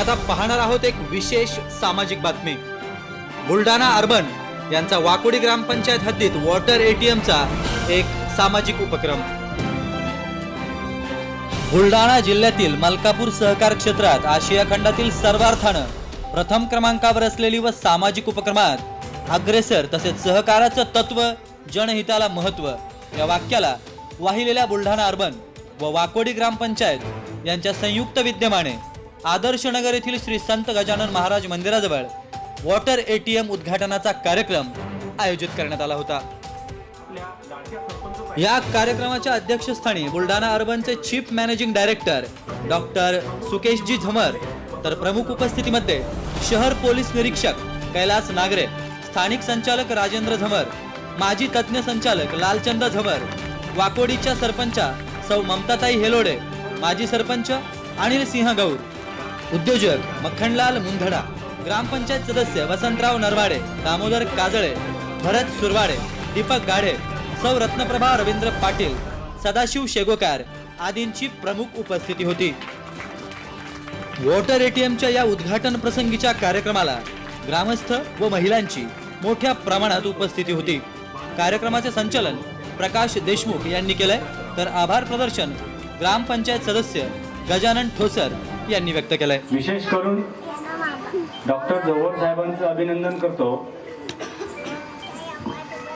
आता पाहणार आहोत एक विशेष सामाजिक बातमी। बुलढाणा अर्बन यांचा वाकोडी ग्रामपंचायत हद्दीत वॉटर एटीएमचा एक सामाजिक उपक्रम। बुलढाणा जिल्ह्यातील मलकापूर सहकार क्षेत्रात आशिया खंडातील सर्वार्थानं प्रथम क्रमांकावर असलेली व सामाजिक उपक्रमात अग्रेसर तसेच सहकाराचं तत्व, जनहिताला महत्व या वाक्याला वाहिलेल्या बुलढाणा अर्बन व वाकोडी ग्रामपंचायत यांच्या संयुक्त विद्यमाने आदर्श नगर येथील श्री संत गजानन महाराज मंदिराजवळ वॉटर एटीएम उद्घाटनाचा कार्यक्रम आयोजित करण्यात आला होता। या कार्यक्रमाच्या अध्यक्षस्थानी बुलढाणा अर्बनचे chief managing director doctor Sukeshji Zanwar, तर प्रमुख उपस्थितीमध्ये शहर पोलीस निरीक्षक कैलास नागरे, स्थानिक संचालक राजेंद्र झमर, माजी तज्ञ संचालक लालचंद झमर, वाकोडीच्या सरपंचा सौ ममताताई हेलोडे, माजी सरपंच अनिल सिंह गौर, उद्योजक मखनलाल मुंधडा, ग्रामपंचायत सदस्य वसंतराव नरवाडे, दामोदर काजळे, भरत सुरवाडे, दीपक गाढे, सौ रत्नप्रभा रवींद्र पाटील, सदाशिव शेगोकार आदींची प्रमुख उपस्थिती होती। वॉटर एटीएमच्या या उद्घाटन प्रसंगीच्या कार्यक्रमाला ग्रामस्थ व महिलांची मोठ्या प्रमाणात उपस्थिती होती। कार्यक्रमाचे संचालन प्रकाश देशमुख यांनी केले, तर आभार प्रदर्शन ग्रामपंचायत सदस्य गजानन ठोसर यांनी व्यक्त केले। विशेष करून डॉक्टर जवळ साहेबांचं अभिनंदन करतो।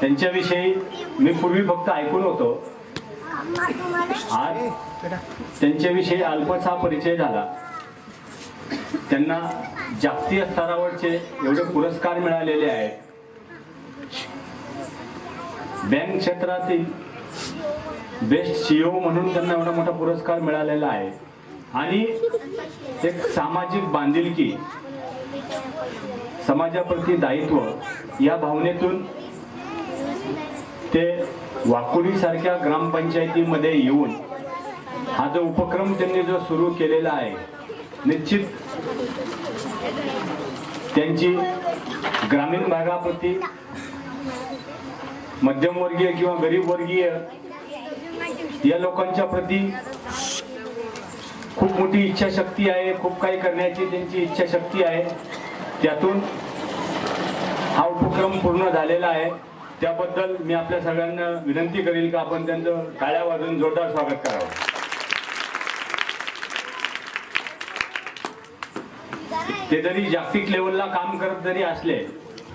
त्यांच्याविषयी मी पूर्वी फक्त ऐकून होतो, आज त्यांच्याविषयी अल्पसा परिचय झाला। त्यांना जागतिक स्तरावरचे एवढे पुरस्कार मिळालेले आहेत। बँक क्षेत्रातील बेस्ट सीईओ म्हणून त्यांना एवढा मोठा पुरस्कार मिळालेला आहे आणि एक सामाजिक बांधिलकी, समाजाप्रती दायित्व या भावनेतून ते वाकोडी सारख्या ग्रामपंचायतीमध्ये येऊन हा जो उपक्रम त्यांनी जो सुरू केलेला आहे, निश्चित त्यांची ग्रामीण भागाप्रती, मध्यमवर्गीय किंवा गरीब वर्गीय या लोकांच्या प्रती खूप मोठी इच्छाशक्ती आहे, खूप काही करण्याची त्यांची इच्छाशक्ती आहे। त्यातून हा उपक्रम पूर्ण झालेला आहे। त्याबद्दल मी आपल्या सगळ्यांना विनंती करेल की आपण त्यांचं टाळ्या वाजवून जोरदार स्वागत करावं। ते जरी जागतिक लेवलला काम करत जरी असले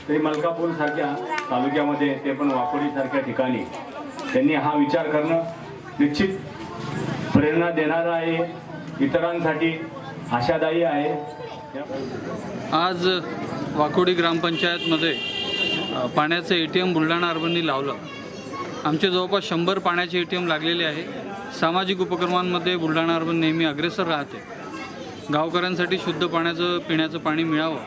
तरी मलकापूर सारख्या तालुक्यामध्ये, ते पण वाकोडी सारख्या ठिकाणी त्यांनी हा विचार करणं निश्चित प्रेरणा देणारा आहे, इतरांसाठी आशादायी आहे। आज वाकोडी ग्रामपंचायतमध्ये पाण्याचं एटीएम बुलढाणा अर्बननी लावलं। आमचे जवळपास 100 पाण्याचे एटीएम लागलेले आहे। सामाजिक उपक्रमांमध्ये बुलढाणा अर्बन नेहमी अग्रेसर राहते। गावकऱ्यांसाठी शुद्ध पाण्याचं, पिण्याचं पाणी मिळावं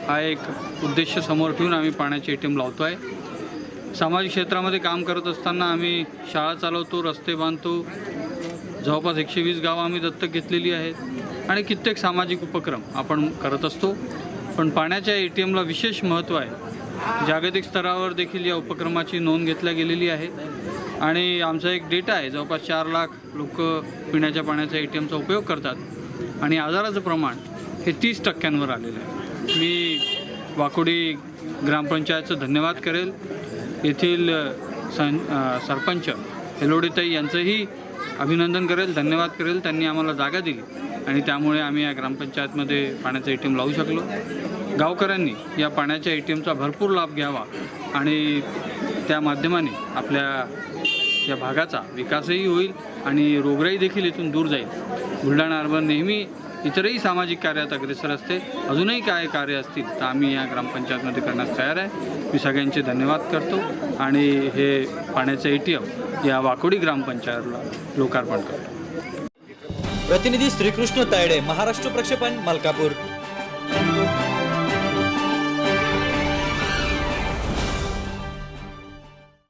हा एक उद्देश समोर ठेवून आम्ही पाण्याचे एटीएम लावतो आहे। सामाजिक क्षेत्रामध्ये काम करत असताना आम्ही शाळा चालवतो, रस्ते बांधतो, जवळपास 120 गावं आम्ही दत्तक घेतलेली आहेत आणि कित्येक सामाजिक उपक्रम आपण करत असतो। पण पाण्याच्या एटीएमला विशेष महत्त्व आहे। जागतिक स्तरावर देखील या उपक्रमाची नोंद घेतल्या गेलेली आहे आणि आमचा एक डेटा आहे, जवळपास 4 लाख लोक पिण्याच्या पाण्याच्या एटीएमचा उपयोग करतात आणि आजाराचं प्रमाण हे 30% आलेलं आहे। मी वाकोडी ग्रामपंचायतचं धन्यवाद करेल, येथील सरपंच हेलोडेताई यांचंही अभिनंदन करेल, धन्यवाद करेल। त्यांनी आम्हाला जागा दिली आणि त्यामुळे आम्ही या ग्रामपंचायतमध्ये पाण्याचा एटीएम लावू शकलो। गावकऱ्यांनी या पाण्याच्या एटीएमचा भरपूर लाभ घ्यावा आणि त्या माध्यमाने आपल्या या भागाचा विकासही होईल आणि रोगराई देखील इथून दूर जाईल। बुलढाणा अर्बन नेहमी इतरही सामाजिक कार्यात अग्रेसर असते। अजूनही काय कार्य असतील तर आम्ही या ग्रामपंचायतमध्ये करण्यास तयार आहे। मी सगळ्यांचे धन्यवाद करतो आणि हे पाण्याचं एटीएम या वाकोडी ग्रामपंचायतला लोकार्पण करतो। प्रतिनिधी श्रीकृष्ण तायडे, महाराष्ट्र प्रक्षेपण, मलकापूर।